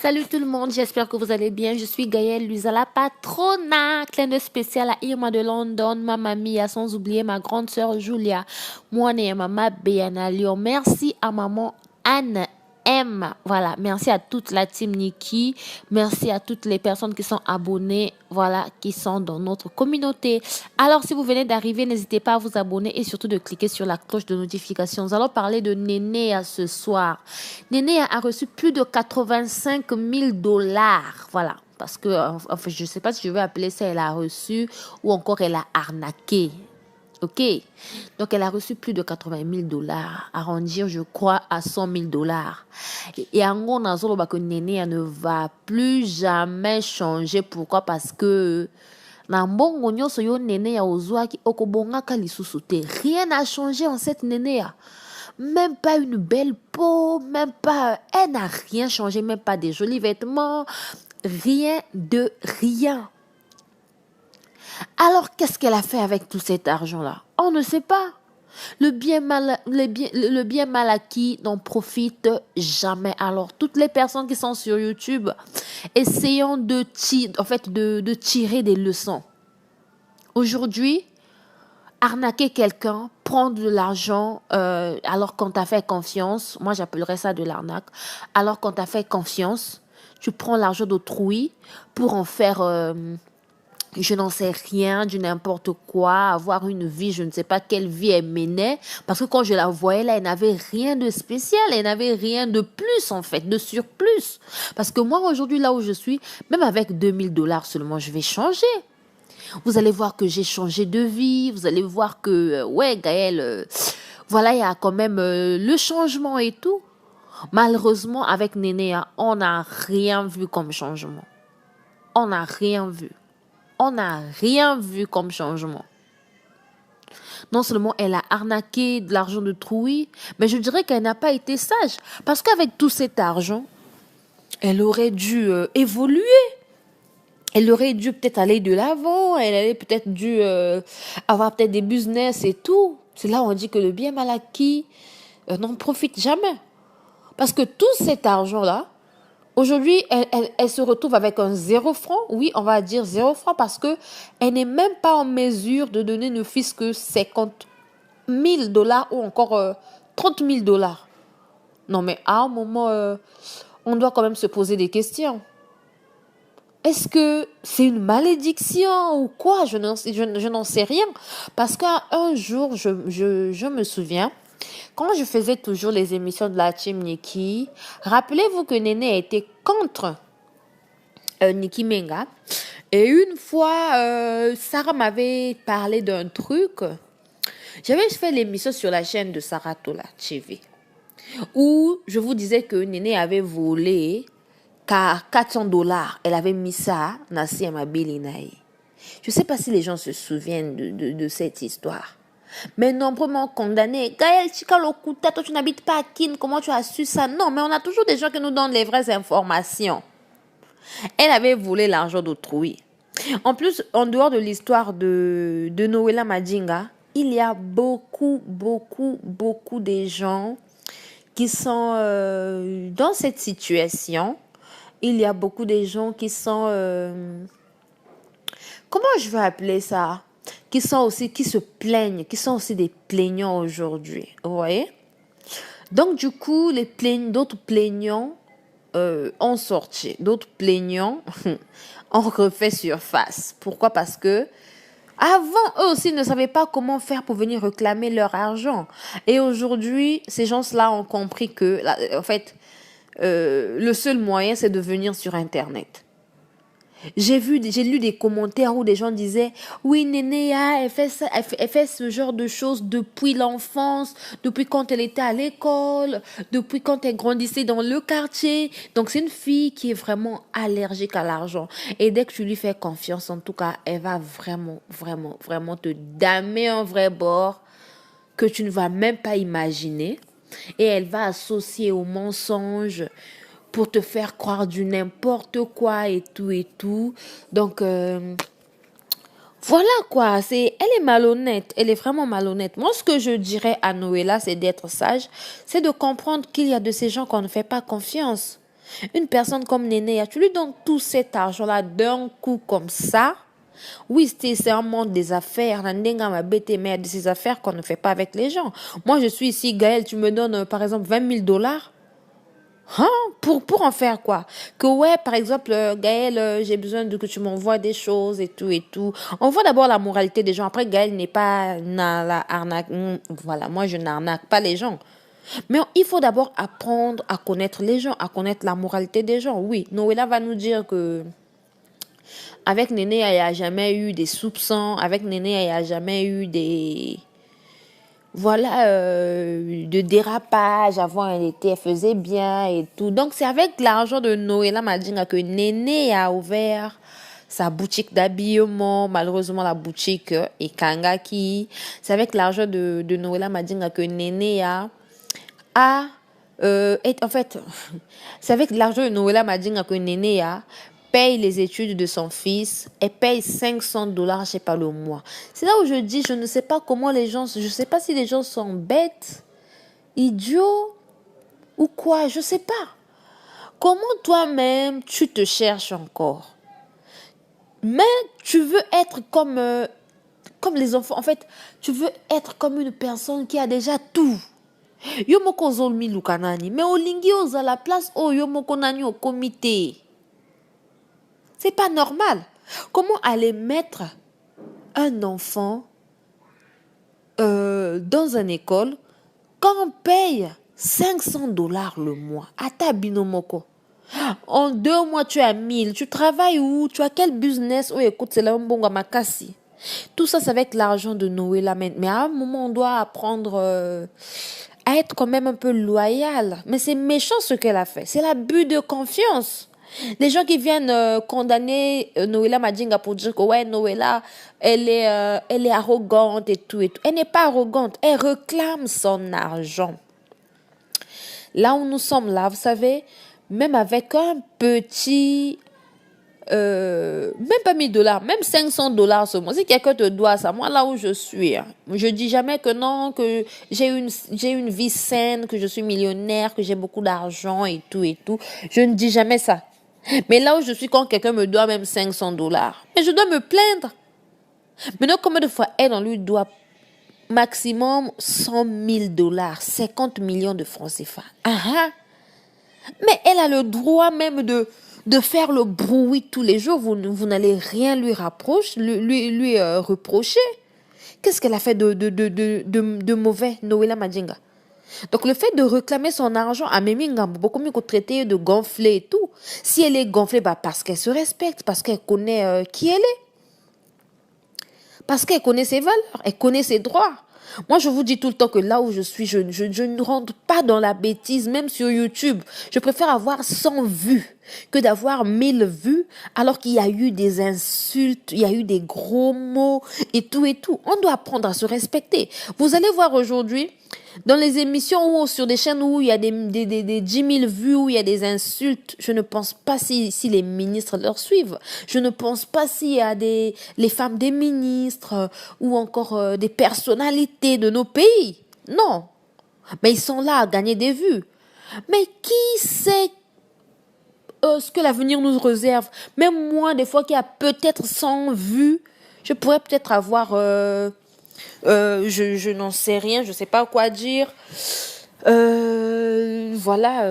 Salut tout le monde, j'espère que vous allez bien. Je suis Gaëlle Luisa, la patrona. Clin d'œil spécial à Irma de London, ma mamie, sans oublier ma grande sœur Julia, moi et maman Béana Lyon. Merci à maman Anne M. Voilà, merci à toute la team Nikki. Merci à toutes les personnes qui sont abonnées, voilà, qui sont dans notre communauté. Alors, si vous venez d'arriver, n'hésitez pas à vous abonner et surtout de cliquer sur la cloche de notification. Nous allons parler de Néné ce soir. Néné a reçu plus de 85 000 dollars. Voilà. Parce que, enfin, je ne sais pas si je vais appeler ça elle a reçu ou encore elle a arnaqué. Ok, donc elle a reçu plus de 80 000 dollars, arrondir je crois à 100 000 dollars. Et en gros, que Néné ne va plus jamais changer. Pourquoi? Parce que rien n'a changé en cette Néné. Même pas une belle peau, même pas, elle n'a rien changé, même pas des jolis vêtements, rien de rien. Alors, qu'est-ce qu'elle a fait avec tout cet argent-là? On ne sait pas. Le bien mal acquis n'en profite jamais. Alors, toutes les personnes qui sont sur YouTube, essayons de tirer des leçons. Aujourd'hui, arnaquer quelqu'un, prendre de l'argent alors qu'on t'a fait confiance, moi j'appellerais ça de l'arnaque, alors qu'on t'a fait confiance, tu prends l'argent d'autrui pour en faire... je n'en sais rien, du n'importe quoi, avoir une vie, je ne sais pas quelle vie elle menait, parce que quand je la voyais là, elle n'avait rien de spécial, elle n'avait rien de plus en fait, de surplus. Parce que moi aujourd'hui, là où je suis, même avec 2000 dollars seulement, je vais changer. Vous allez voir que j'ai changé de vie, vous allez voir que, ouais Gaëlle, voilà, il y a quand même le changement et tout. Malheureusement, avec Nénéa, on n'a rien vu comme changement. On n'a rien vu. On n'a rien vu comme changement. Non seulement elle a arnaqué de l'argent de Trouy, mais je dirais qu'elle n'a pas été sage. Parce qu'avec tout cet argent, elle aurait dû évoluer. Elle aurait dû peut-être aller de l'avant. Elle aurait peut-être dû avoir peut-être des business et tout. C'est là où on dit que le bien mal acquis n'en profite jamais. Parce que tout cet argent-là, aujourd'hui, elle se retrouve avec un 0 franc. Oui, on va dire 0 franc parce que elle n'est même pas en mesure de donner ne fût-ce que 50 000 dollars ou encore 30 000 dollars. Non, mais à un moment, on doit quand même se poser des questions. Est-ce que c'est une malédiction ou quoi? Je n'en sais rien. Parce qu'un jour, je me souviens, quand je faisais toujours les émissions de la team Nikki, rappelez-vous que Néné était contre Nicki Menga. Et une fois, Sarah m'avait parlé d'un truc. J'avais fait l'émission sur la chaîne de Sarah Tola TV, où je vous disais que Néné avait volé 400 dollars. Elle avait mis ça dans Siama Bilinaï. Je ne sais pas si les gens se souviennent de cette histoire. Mais nombreux condamné. Gaëlle Chikalokuta, toi tu n'habites pas à Kin, comment tu as su ça? Non, mais on a toujours des gens qui nous donnent les vraies informations. Elle avait volé l'argent d'autrui. En plus, en dehors de l'histoire de Noëlla Madjinga, il y a beaucoup de gens qui sont dans cette situation. Il y a beaucoup de gens qui sont... comment je vais appeler ça? Qui se plaignent, qui sont aussi des plaignants aujourd'hui. Vous voyez? Donc, du coup, d'autres plaignants ont sorti. D'autres plaignants ont refait surface. Pourquoi? Parce que avant, eux aussi ne savaient pas comment faire pour venir réclamer leur argent. Et aujourd'hui, ces gens-là ont compris que, en fait, le seul moyen, c'est de venir sur Internet. J'ai lu des commentaires où des gens disaient oui, Nénéa, elle fait ce genre de choses depuis l'enfance, depuis quand elle était à l'école, depuis quand elle grandissait dans le quartier. Donc c'est une fille qui est vraiment allergique à l'argent. Et dès que tu lui fais confiance, en tout cas, elle va vraiment te damer un vrai bord que tu ne vas même pas imaginer. Et elle va associer au mensonge pour te faire croire du n'importe quoi et tout. Donc, voilà quoi. Elle est malhonnête. Elle est vraiment malhonnête. Moi, ce que je dirais à Noëlla, c'est d'être sage. C'est de comprendre qu'il y a de ces gens qu'on ne fait pas confiance. Une personne comme Néné, tu lui donnes tout cet argent-là d'un coup comme ça. Oui, c'est un monde des affaires. Nandenga m'a bêté, mais de ces affaires qu'on ne fait pas avec les gens. Moi, je suis ici, Gaël, tu me donnes par exemple 20 000 $. Hein? Pour en faire quoi? Que ouais, par exemple, Gaël, j'ai besoin de que tu m'envoies des choses et tout et tout. On voit d'abord la moralité des gens. Après, Gaël n'est pas dans la arnaque. Voilà, moi, je n'arnaque pas les gens. Mais il faut d'abord apprendre à connaître les gens, à connaître la moralité des gens. Oui, Noëlla va nous dire que avec Néné, il n'y a jamais eu des soupçons. Avec Néné, il n'y a jamais eu des... Voilà, de dérapage. Avant, elle faisait bien et tout. Donc, c'est avec l'argent de Noëlla Madinga que Néné a ouvert sa boutique d'habillement. Malheureusement, la boutique est Kangaki. C'est avec l'argent de Noëlla Madinga que Néné en fait, c'est avec l'argent de Noëlla Madinga que Néné paye les études de son fils et paye 500 $, je sais pas, le mois. C'est là où je dis, je ne sais pas comment les gens, je sais pas si les gens sont bêtes, idiots ou quoi, je sais pas. Comment toi-même tu te cherches encore? Mais tu veux être comme les enfants. En fait, tu veux être comme une personne qui a déjà tout. Yo moko zolmi lukanani, mais olingi oza la place o yo moko nani au comité. C'est pas normal. Comment aller mettre un enfant dans une école quand on paye 500 $ le mois à ta binomoko? En 2 mois, tu as 1000. Tu travailles où? Tu as quel business? Oh, écoute, c'est là un makasi. Tout ça, c'est avec l'argent de Noëlla. Mais à un moment, on doit apprendre à être quand même un peu loyal. Mais c'est méchant ce qu'elle a fait. C'est l'abus de confiance. Les gens qui viennent condamner Noëlla Madinga pour dire que ouais, Noëlla, elle est arrogante et tout et tout. Elle n'est pas arrogante. Elle réclame son argent. Là où nous sommes là, vous savez, même avec un petit... même pas 1 000 $, même 500 $ ce mois. Si quelqu'un te doit ça, moi là où je suis, hein, je dis jamais que non, que j'ai une vie saine, que je suis millionnaire, que j'ai beaucoup d'argent et tout et tout. Je ne dis jamais ça. Mais là où je suis, quand quelqu'un me doit même 500 $, mais je dois me plaindre. Maintenant, combien de fois elle, on lui doit maximum 100 000 $, 50 millions de francs CFA. Ah, ah. Mais elle a le droit même de faire le bruit tous les jours. Vous n'allez rien lui reprocher. Qu'est-ce qu'elle a fait de mauvais, Noëlla Madinga? Donc, le fait de réclamer son argent à Meminga, beaucoup mieux que traiter de gonfler et tout. Si elle est gonflée, parce qu'elle se respecte, parce qu'elle connaît qui elle est. Parce qu'elle connaît ses valeurs, elle connaît ses droits. Moi, je vous dis tout le temps que là où je suis, je ne rentre pas dans la bêtise, même sur YouTube. Je préfère avoir 100 vues que d'avoir 1000 vues, alors qu'il y a eu des insultes, il y a eu des gros mots et tout et tout. On doit apprendre à se respecter. Vous allez voir aujourd'hui, dans les émissions ou sur des chaînes où il y a des 10 000 vues, où il y a des insultes, je ne pense pas si les ministres leur suivent. Je ne pense pas s'il y a les femmes des ministres ou encore des personnalités de nos pays. Non. Mais ils sont là à gagner des vues. Mais qui sait ce que l'avenir nous réserve? Même moi, des fois, qui a peut-être 100 vues, je pourrais peut-être avoir... je n'en sais rien, je ne sais pas quoi dire. Voilà.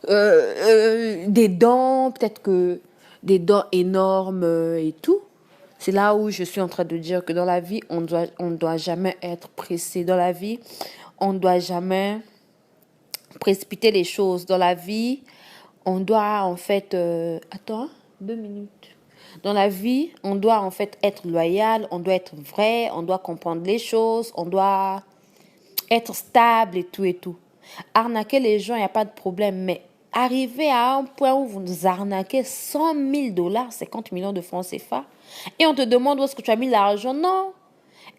Des dents, peut-être que des dents énormes et tout. C'est là où je suis en train de dire que dans la vie, on doit jamais être pressé. Dans la vie, on ne doit jamais précipiter les choses. Dans la vie, on doit en fait... Attends, 2 minutes. Dans la vie, on doit en fait être loyal, on doit être vrai, on doit comprendre les choses, on doit être stable et tout et tout. Arnaquer les gens, il n'y a pas de problème, mais arriver à un point où vous nous arnaquez 100 000 $, 50 millions de francs CFA, et on te demande où est-ce que tu as mis l'argent. Non.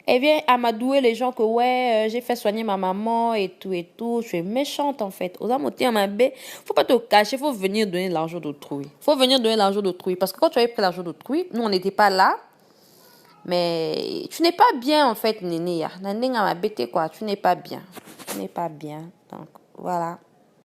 Elle vient amadouer les gens que ouais, j'ai fait soigner ma maman et tout et tout. Je suis méchante en fait. Aux amours, faut pas te cacher, faut venir donner l'argent d'autrui. Faut venir donner l'argent d'autrui. Parce que quand tu avais pris l'argent d'autrui, nous on n'était pas là. Mais tu n'es pas bien en fait, Néné. Néné m'a bêté quoi. Tu n'es pas bien. Tu n'es pas bien. Donc voilà.